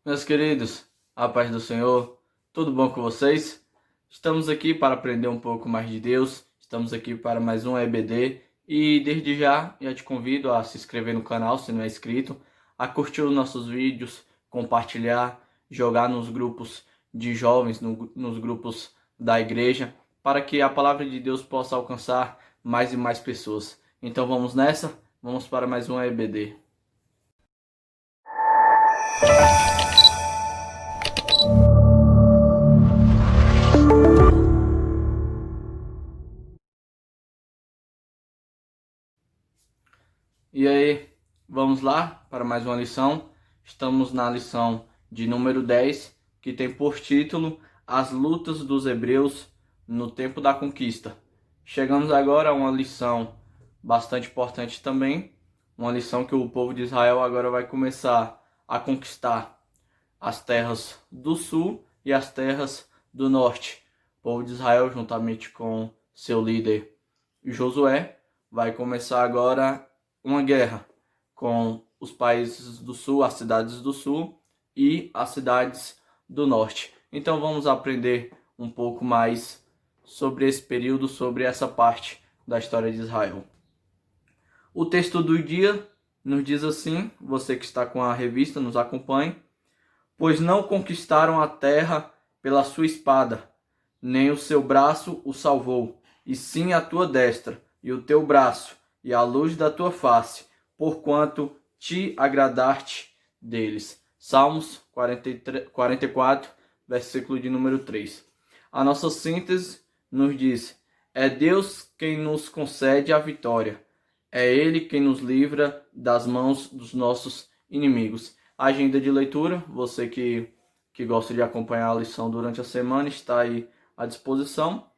Meus queridos, a paz do Senhor, tudo bom com vocês? Estamos aqui para aprender um pouco mais de Deus, estamos aqui para mais um EBD e desde já te convido a se inscrever no canal se não é inscrito, a curtir os nossos vídeos, compartilhar, jogar nos grupos de jovens, nos grupos da igreja, para que a palavra de Deus possa alcançar mais e mais pessoas. Então vamos nessa? Vamos para mais um EBD. E aí, vamos lá para mais uma lição. Estamos na lição de número 10, que tem por título As lutas dos hebreus no tempo da conquista. Chegamos agora a uma lição bastante importante também, uma lição que o povo de Israel agora vai começar a conquistar as terras do sul e as terras do norte. O povo de Israel, juntamente com seu líder Josué, vai começar agora uma guerra com os países do sul, as cidades do sul e as cidades do norte. Então vamos aprender um pouco mais sobre esse período, sobre essa parte da história de Israel. O texto do dia nos diz assim, você que está com a revista, nos acompanhe: pois não conquistaram a terra pela sua espada, nem o seu braço o salvou, e sim a tua destra e o teu braço, e a luz da tua face, porquanto te agradaste deles. Salmos 44, versículo de número 3. A nossa síntese nos diz: é Deus quem nos concede a vitória. É Ele quem nos livra das mãos dos nossos inimigos. A agenda de leitura, você que gosta de acompanhar a lição durante a semana, está aí à disposição.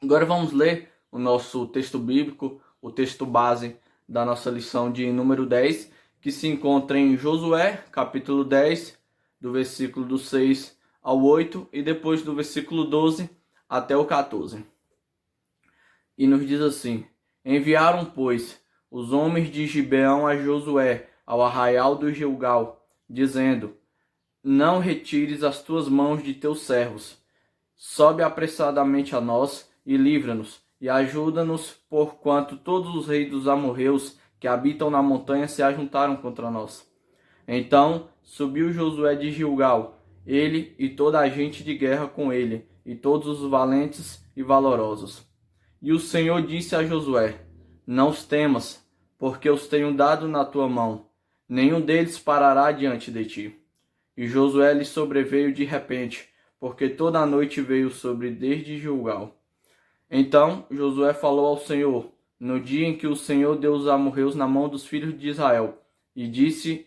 Agora vamos ler o nosso texto bíblico, o texto base da nossa lição de número 10, que se encontra em Josué, capítulo 10, do versículo do 6 ao 8, e depois do versículo 12 até o 14. E nos diz assim: enviaram, pois, os homens de Gibeão a Josué, ao arraial do Gilgal, dizendo: não retires as tuas mãos de teus servos, sobe apressadamente a nós e livra-nos, e ajuda-nos, porquanto todos os reis dos amorreus que habitam na montanha se ajuntaram contra nós. Então subiu Josué de Gilgal, ele e toda a gente de guerra com ele, e todos os valentes e valorosos. E o Senhor disse a Josué: não os temas, porque os tenho dado na tua mão, nenhum deles parará diante de ti. E Josué lhe sobreveio de repente, porque toda a noite veio sobre desde Gilgal. Então Josué falou ao Senhor, no dia em que o Senhor deu os amorreus na mão dos filhos de Israel, e disse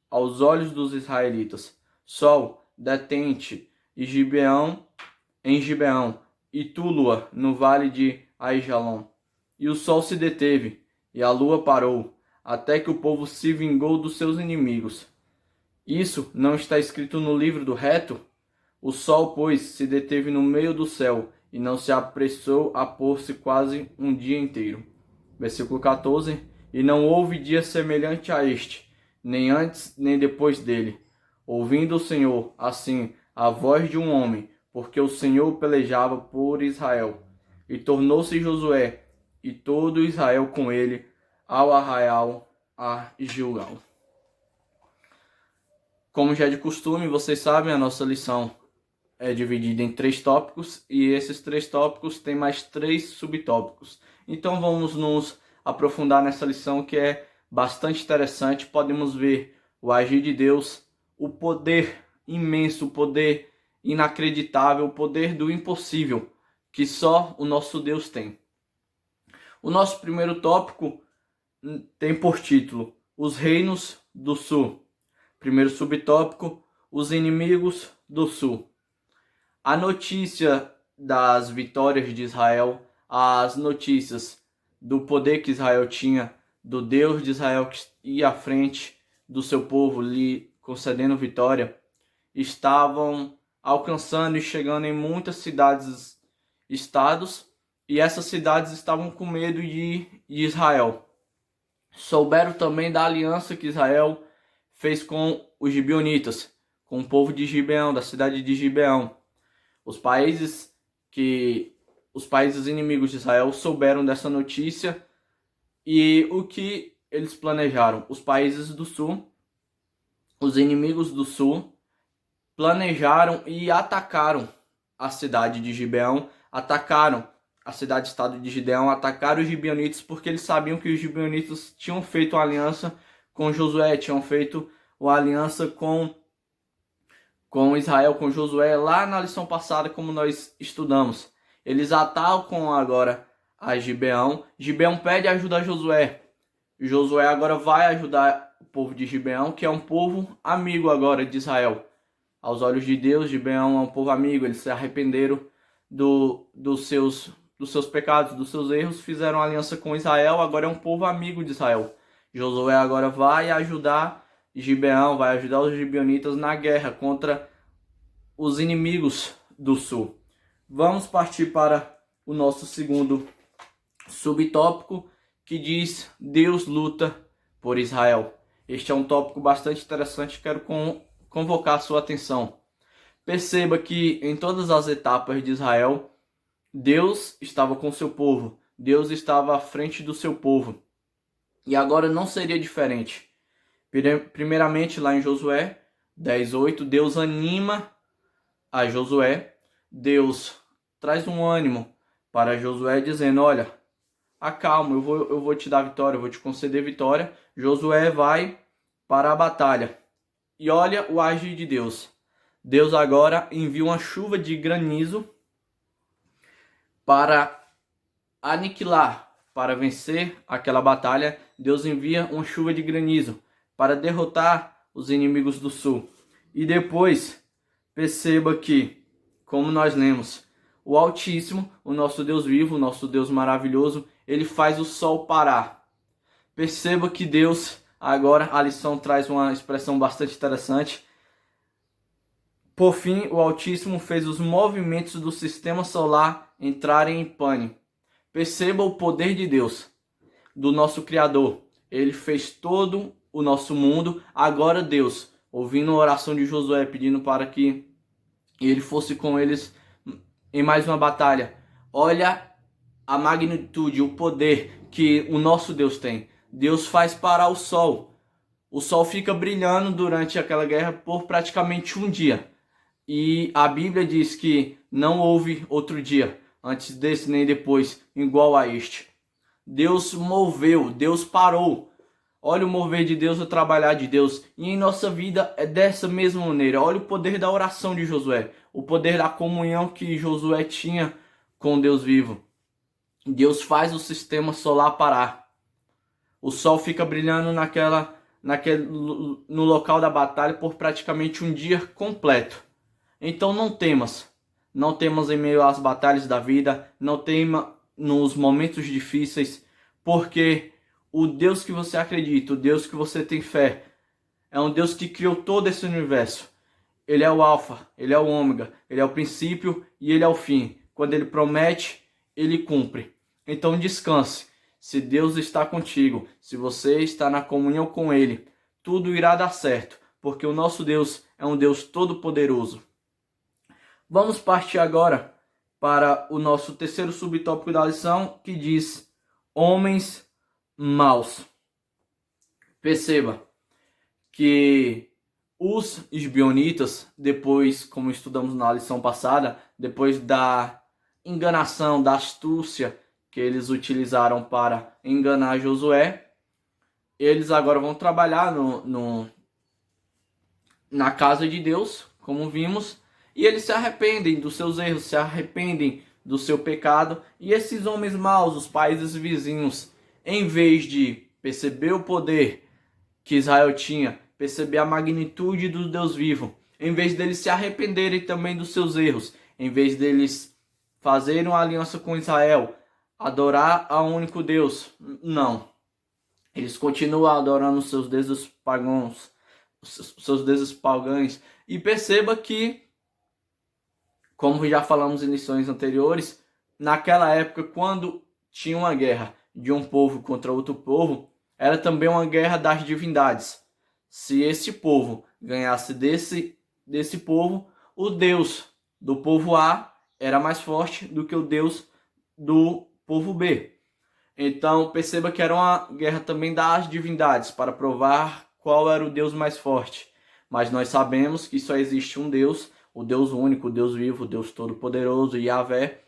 aos olhos dos israelitas: Sol, detente, e Gibeão, em Gibeão, e tu, lua, no vale de Aijalon. E o sol se deteve, e a lua parou, até que o povo se vingou dos seus inimigos. Isso não está escrito no livro do reto? O sol, pois, se deteve no meio do céu, e não se apressou a pôr-se quase um dia inteiro. Versículo 14. E não houve dia semelhante a este, nem antes nem depois dele, ouvindo o Senhor, assim, a voz de um homem, porque o Senhor pelejava por Israel. E tornou-se Josué e todo Israel com ele ao arraial a Gilgal. Como já é de costume, vocês sabem, a nossa lição é dividida em 3 tópicos, e esses 3 tópicos têm mais 3 subtópicos. Então vamos nos aprofundar nessa lição, que é bastante interessante. Podemos ver o agir de Deus, o poder imenso, o poder inacreditável, o poder do impossível, que só o nosso Deus tem. O nosso primeiro tópico tem por título Os Reinos do Sul. Primeiro subtópico, os inimigos do sul. A notícia das vitórias de Israel, as notícias do poder que Israel tinha, do Deus de Israel que ia à frente do seu povo, lhe concedendo vitória, estavam alcançando e chegando em muitas cidades, estados, e essas cidades estavam com medo de Israel. Souberam também da aliança que Israel fez com os gibeonitas, com o povo de Gibeão, da cidade de Gibeão. Os países inimigos de Israel souberam dessa notícia e o que eles planejaram? Os países do sul, os inimigos do sul, planejaram e atacaram a cidade de Gibeão, atacaram a cidade-estado de Gibeão, atacaram os gibeonitas porque eles sabiam que os gibeonitas tinham feito uma aliança com Josué, tinham feito uma aliança com Israel, com Josué, lá na lição passada, como nós estudamos. Eles atacam agora a Gibeão. Gibeão pede ajuda a Josué. Josué agora vai ajudar o povo de Gibeão, que é um povo amigo agora de Israel. Aos olhos de Deus, Gibeão é um povo amigo. Eles se arrependeram dos seus pecados, dos seus erros, fizeram aliança com Israel, agora é um povo amigo de Israel. Josué agora vai ajudar Gibeão, vai ajudar os gibeonitas na guerra contra os inimigos do sul. Vamos partir para o nosso segundo subtópico, que diz: Deus luta por Israel. Este é um tópico bastante interessante, quero convocar a sua atenção. Perceba que em todas as etapas de Israel, Deus estava com seu povo, Deus estava à frente do seu povo. E agora não seria diferente. Primeiramente, lá em Josué 10:8, Deus anima a Josué, Deus traz um ânimo para Josué, dizendo: olha, acalma, eu vou te dar vitória, eu vou te conceder vitória. Josué vai para a batalha. E olha o agir de Deus. Deus agora envia uma chuva de granizo para aniquilar, para vencer aquela batalha. Deus envia uma chuva de granizo para derrotar os inimigos do sul. E depois, perceba que, como nós lemos, o Altíssimo, o nosso Deus vivo, o nosso Deus maravilhoso, ele faz o sol parar. Perceba que Deus, agora a lição traz uma expressão bastante interessante. Por fim, o Altíssimo fez os movimentos do sistema solar entrarem em pane. Perceba o poder de Deus, do nosso Criador. Ele fez todo o nosso mundo. Agora Deus, ouvindo a oração de Josué, pedindo para que ele fosse com eles em mais uma batalha. Olha a magnitude, o poder que o nosso Deus tem. Deus faz parar o sol. O sol fica brilhando durante aquela guerra por praticamente um dia. E a Bíblia diz que não houve outro dia, antes desse nem depois, igual a este. Deus moveu, Deus parou. Olha o mover de Deus, o trabalhar de Deus. E em nossa vida é dessa mesma maneira. Olha o poder da oração de Josué. O poder da comunhão que Josué tinha com Deus vivo. Deus faz o sistema solar parar. O sol fica brilhando no local da batalha por praticamente um dia completo. Então não temas. Não temas em meio às batalhas da vida. Não tema nos momentos difíceis. Porque o Deus que você acredita, o Deus que você tem fé, é um Deus que criou todo esse universo. Ele é o alfa, ele é o ômega, ele é o princípio e ele é o fim. Quando ele promete, ele cumpre. Então descanse. Se Deus está contigo, se você está na comunhão com ele, tudo irá dar certo, porque o nosso Deus é um Deus todo-poderoso. Vamos partir agora para o nosso terceiro subtópico da lição, que diz: homens maus. Perceba que os gibeonitas, depois, como estudamos na lição passada, depois da enganação, da astúcia que eles utilizaram para enganar Josué, eles agora vão trabalhar na casa de Deus, como vimos, e eles se arrependem dos seus erros, se arrependem do seu pecado. E esses homens maus, os países vizinhos, em vez de perceber o poder que Israel tinha, perceber a magnitude do Deus vivo, em vez deles se arrependerem também dos seus erros, em vez deles fazerem uma aliança com Israel, adorar ao único Deus, não. Eles continuam adorando os seus deuses pagãos, os seus deuses pagãos. E perceba que, como já falamos em lições anteriores, naquela época, quando tinha uma guerra de um povo contra outro povo, era também uma guerra das divindades. Se esse povo ganhasse desse povo, o Deus do povo A era mais forte do que o Deus do povo B. Então perceba que era uma guerra também das divindades, para provar qual era o Deus mais forte. Mas nós sabemos que só existe um Deus, o Deus único, o Deus vivo, o Deus todo-poderoso, Yahvé.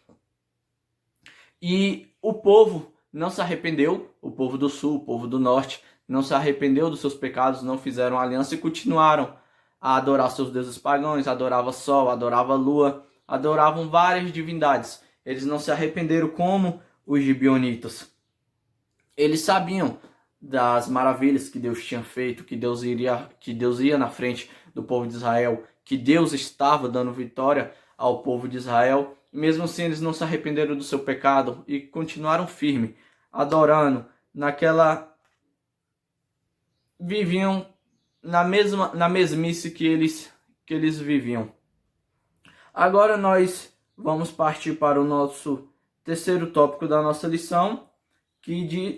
E o povo não se arrependeu, o povo do sul, o povo do norte, não se arrependeu dos seus pecados, não fizeram aliança e continuaram a adorar seus deuses pagãos, adorava sol, adorava lua, adoravam várias divindades. Eles não se arrependeram como os gibeonitas. Eles sabiam das maravilhas que Deus tinha feito, que Deus ia na frente do povo de Israel, que Deus estava dando vitória ao povo de Israel. E mesmo assim eles não se arrependeram do seu pecado e continuaram firmes, adorando viviam na mesmice que eles viviam. Agora nós vamos partir para o nosso terceiro tópico da nossa lição,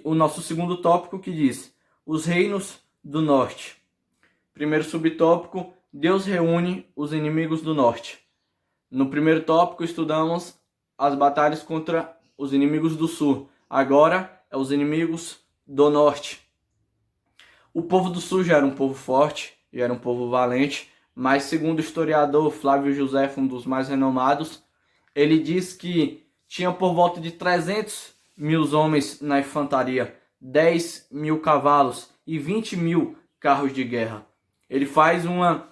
o nosso segundo tópico, que diz os reinos do norte. Primeiro subtópico, Deus reúne os inimigos do norte. No primeiro tópico estudamos as batalhas contra os inimigos do sul. Agora é os inimigos do norte. O povo do sul já era um povo forte, já era um povo valente, mas segundo o historiador Flávio José, um dos mais renomados, ele diz que tinha por volta de 300.000 homens na infantaria, 10.000 cavalos e 20.000 carros de guerra. Ele faz uma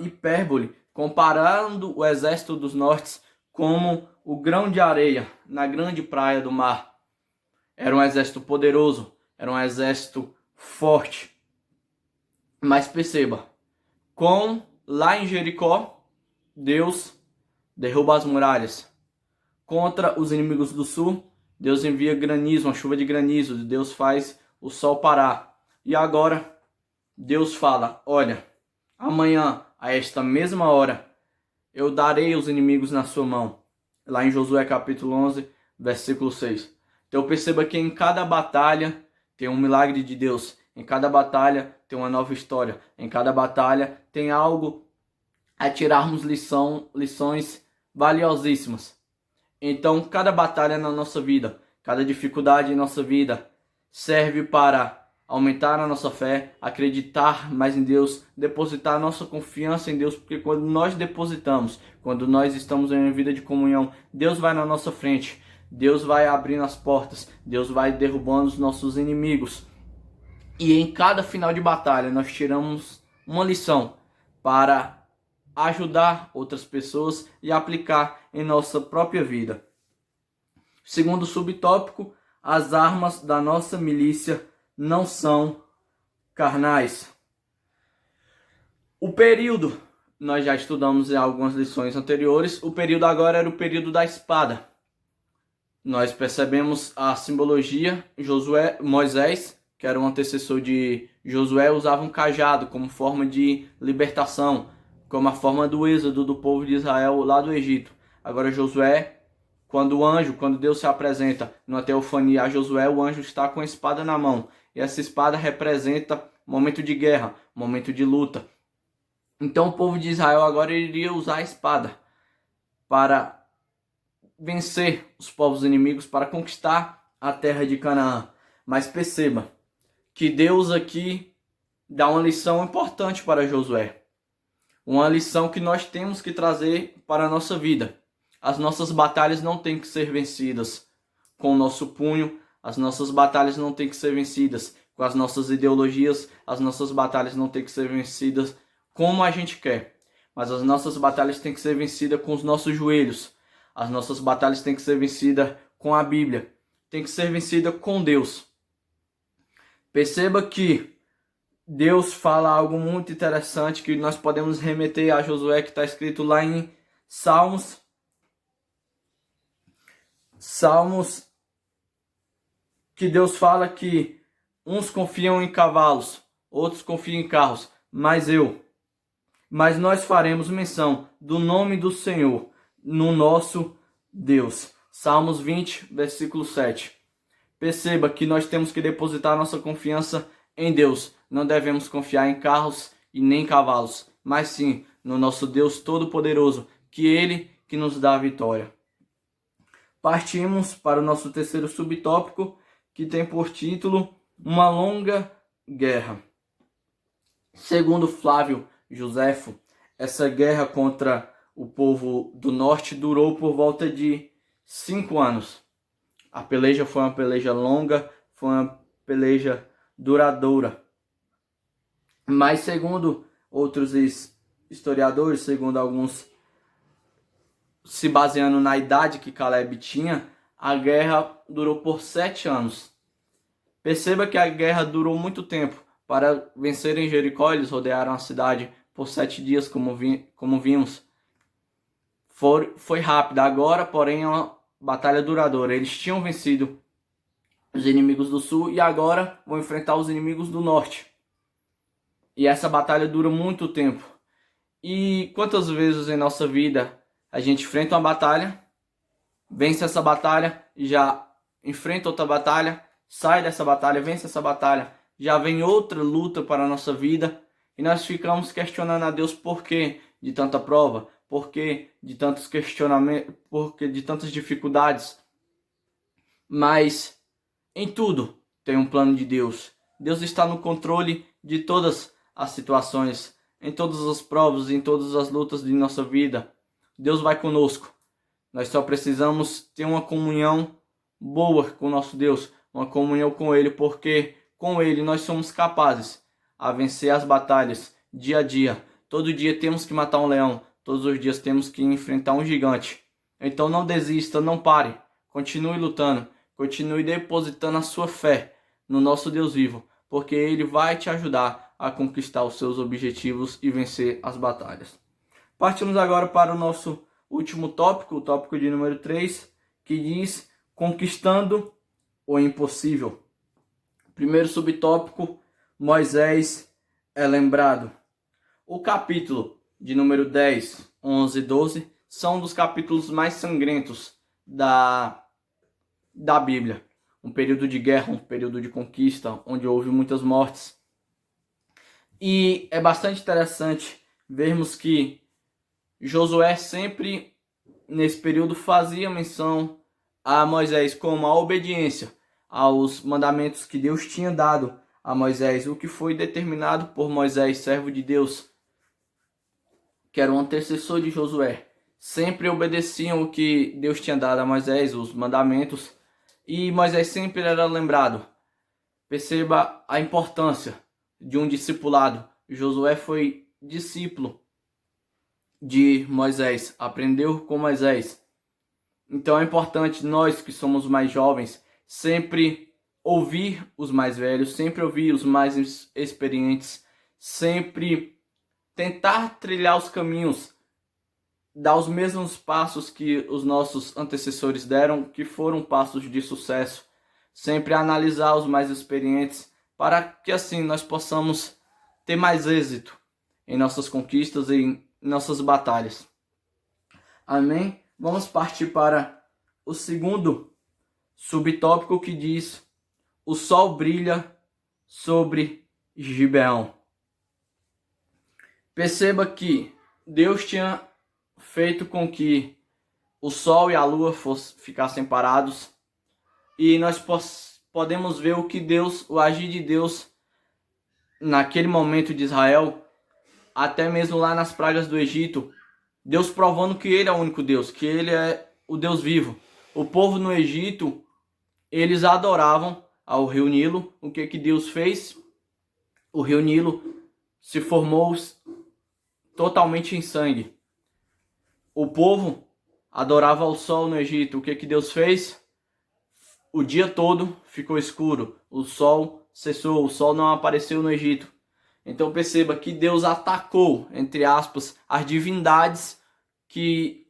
hipérbole comparando o exército dos nortes como o grão de areia na grande praia do mar. Era um exército poderoso, era um exército forte. Mas perceba, lá em Jericó, Deus derruba as muralhas. Contra os inimigos do sul, Deus envia granizo, uma chuva de granizo. Deus faz o sol parar. E agora, Deus fala, olha, amanhã, a esta mesma hora, eu darei os inimigos na sua mão. Lá em Josué capítulo 11, versículo 6. Então perceba que em cada batalha tem um milagre de Deus. Em cada batalha tem uma nova história. Em cada batalha tem algo a tirarmos lições valiosíssimas. Então cada batalha na nossa vida, cada dificuldade em nossa vida serve para aumentar a nossa fé, acreditar mais em Deus, depositar a nossa confiança em Deus, porque quando nós depositamos, quando nós estamos em uma vida de comunhão, Deus vai na nossa frente, Deus vai abrindo as portas, Deus vai derrubando os nossos inimigos. E em cada final de batalha nós tiramos uma lição para ajudar outras pessoas e aplicar em nossa própria vida. Segundo subtópico, as armas da nossa milícia não são carnais. O período, nós já estudamos em algumas lições anteriores, o período agora era o período da espada. Nós percebemos a simbologia. Moisés, que era um antecessor de Josué, usava um cajado como forma de libertação, como a forma do êxodo do povo de Israel lá do Egito. Agora Josué, quando Deus se apresenta numa teofania a Josué, o anjo está com a espada na mão. E essa espada representa momento de guerra, momento de luta. Então o povo de Israel agora iria usar a espada para vencer os povos inimigos, para conquistar a terra de Canaã. Mas perceba que Deus aqui dá uma lição importante para Josué. Uma lição que nós temos que trazer para a nossa vida. As nossas batalhas não têm que ser vencidas com o nosso punho. As nossas batalhas não têm que ser vencidas com as nossas ideologias. As nossas batalhas não têm que ser vencidas como a gente quer. Mas as nossas batalhas têm que ser vencidas com os nossos joelhos. As nossas batalhas têm que ser vencidas com a Bíblia. Tem que ser vencida com Deus. Perceba que Deus fala algo muito interessante que nós podemos remeter a Josué, que está escrito lá em Salmos, que Deus fala que uns confiam em cavalos, outros confiam em carros, mas nós faremos menção do nome do Senhor, no nosso Deus. Salmos 20, versículo 7. Perceba que nós temos que depositar nossa confiança em Deus. Não devemos confiar em carros e nem cavalos, mas sim no nosso Deus Todo-Poderoso, que Ele que nos dá a vitória. Partimos para o nosso terceiro subtópico, que tem por título Uma Longa Guerra. Segundo Flávio Joséfo, essa guerra contra o povo do norte durou por volta de 5 anos. A peleja foi uma peleja longa, foi uma peleja duradoura. Mas segundo outros historiadores, segundo alguns, se baseando na idade que Caleb tinha, a guerra durou por 7 anos. Perceba que a guerra durou muito tempo. Para vencerem Jericó, eles rodearam a cidade por 7 dias, como vimos. Foi rápida. Agora, porém, é uma batalha duradoura. Eles tinham vencido os inimigos do sul e agora vão enfrentar os inimigos do norte. E essa batalha dura muito tempo. E quantas vezes em nossa vida a gente enfrenta uma batalha, vence essa batalha, já enfrenta outra batalha, sai dessa batalha, vence essa batalha, já vem outra luta para a nossa vida e nós ficamos questionando a Deus por que de tanta prova, por que de tantos questionamentos, por que de tantas dificuldades. Mas em tudo tem um plano de Deus. Deus está no controle de todas as situações, em todas as provas, em todas as lutas de nossa vida. Deus vai conosco. Nós só precisamos ter uma comunhão boa com o nosso Deus, uma comunhão com Ele, porque com Ele nós somos capazes a vencer as batalhas dia a dia. Todo dia temos que matar um leão, todos os dias temos que enfrentar um gigante. Então não desista, não pare, continue lutando, continue depositando a sua fé no nosso Deus vivo, porque Ele vai te ajudar a conquistar os seus objetivos e vencer as batalhas. Partimos agora para o nosso último tópico, o tópico de número 3, que diz Conquistando o Impossível. Primeiro subtópico, Moisés é lembrado. O capítulo de número 10, 11 e 12 são um dos capítulos mais sangrentos da Bíblia. Um período de guerra, um período de conquista, onde houve muitas mortes. E é bastante interessante vermos que Josué sempre, nesse período, fazia menção a Moisés como a obediência aos mandamentos que Deus tinha dado a Moisés, o que foi determinado por Moisés, servo de Deus, que era o antecessor de Josué. Sempre obedeciam o que Deus tinha dado a Moisés, os mandamentos, e Moisés sempre era lembrado. Perceba a importância de um discipulado. Josué foi discípulo de Moisés, aprendeu com Moisés. Então é importante nós que somos mais jovens sempre ouvir os mais velhos, sempre ouvir os mais experientes, sempre tentar trilhar os caminhos, dar os mesmos passos que os nossos antecessores deram, que foram passos de sucesso. Sempre analisar os mais experientes, para que assim nós possamos ter mais êxito em nossas conquistas e em nossas batalhas. Amém? Vamos partir para o segundo subtópico, que diz O sol brilha sobre Gibeão. Perceba que Deus tinha feito com que o sol e a lua ficassem parados, e nós podemos ver o agir de Deus naquele momento de Israel, até mesmo lá nas pragas do Egito. Deus provando que Ele é o único Deus, que Ele é o Deus vivo. O povo no Egito, eles adoravam ao rio Nilo. O que Deus fez? O rio Nilo se formou totalmente em sangue. O povo adorava ao sol no Egito. O que Deus fez? O dia todo ficou escuro, o sol cessou, o sol não apareceu no Egito. Então perceba que Deus atacou, entre aspas, as divindades que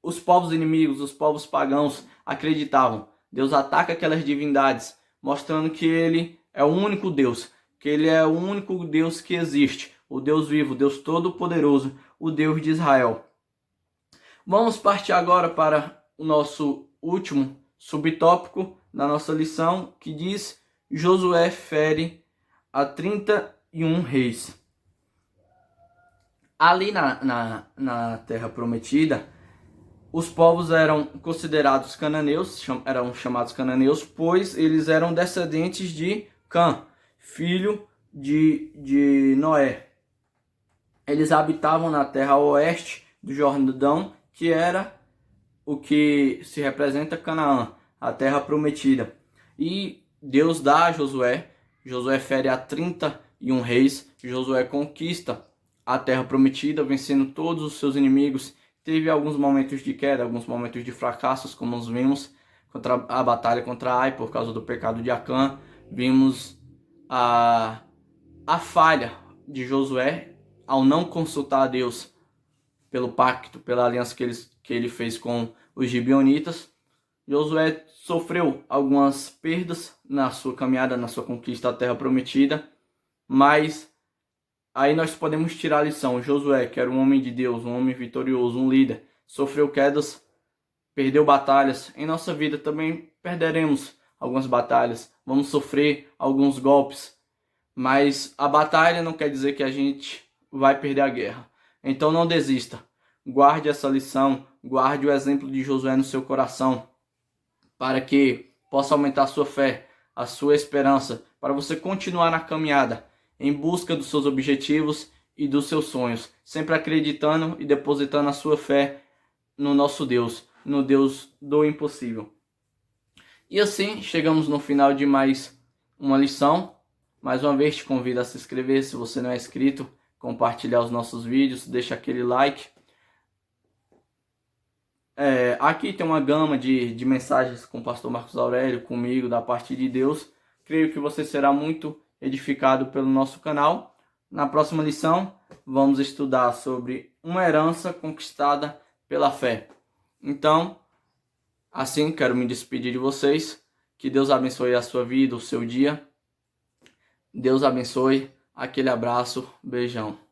os povos inimigos, os povos pagãos acreditavam. Deus ataca aquelas divindades, mostrando que Ele é o único Deus, que Ele é o único Deus que existe, o Deus vivo, o Deus todo-poderoso, o Deus de Israel. Vamos partir agora para o nosso último subtópico da nossa lição, que diz Josué fere a 31 reis. Ali na Terra Prometida, os povos eram considerados cananeus, eram chamados cananeus, pois eles eram descendentes de Cã, filho de Noé. Eles habitavam na terra oeste do Jordão, que era o que se representa Canaã, a terra prometida. E Deus dá a Josué fere a 31 reis, Josué conquista a terra prometida, vencendo todos os seus inimigos. Teve alguns momentos de queda, alguns momentos de fracassos, como nós vimos contra a batalha contra Ai, por causa do pecado de Acã. Vimos a falha de Josué ao não consultar a Deus pelo pacto, pela aliança que ele fez com os gibeonitas. Josué sofreu algumas perdas na sua caminhada, na sua conquista da terra prometida, mas aí nós podemos tirar a lição. Josué, que era um homem de Deus, um homem vitorioso, um líder, sofreu quedas, perdeu batalhas. Em nossa vida também perderemos algumas batalhas, vamos sofrer alguns golpes, mas a batalha não quer dizer que a gente vai perder a guerra. Então não desista, guarde essa lição, guarde o exemplo de Josué no seu coração, para que possa aumentar a sua fé, a sua esperança, para você continuar na caminhada, em busca dos seus objetivos e dos seus sonhos, sempre acreditando e depositando a sua fé no nosso Deus, no Deus do impossível. E assim chegamos no final de mais uma lição. Mais uma vez te convido a se inscrever se você não é inscrito, compartilhar os nossos vídeos, deixa aquele like. Aqui tem uma gama de mensagens com o pastor Marcos Aurélio, comigo, da parte de Deus. Creio que você será muito edificado pelo nosso canal. Na próxima lição, vamos estudar sobre uma herança conquistada pela fé. Então, assim, quero me despedir de vocês. Que Deus abençoe a sua vida, o seu dia. Deus abençoe. Aquele abraço. Beijão.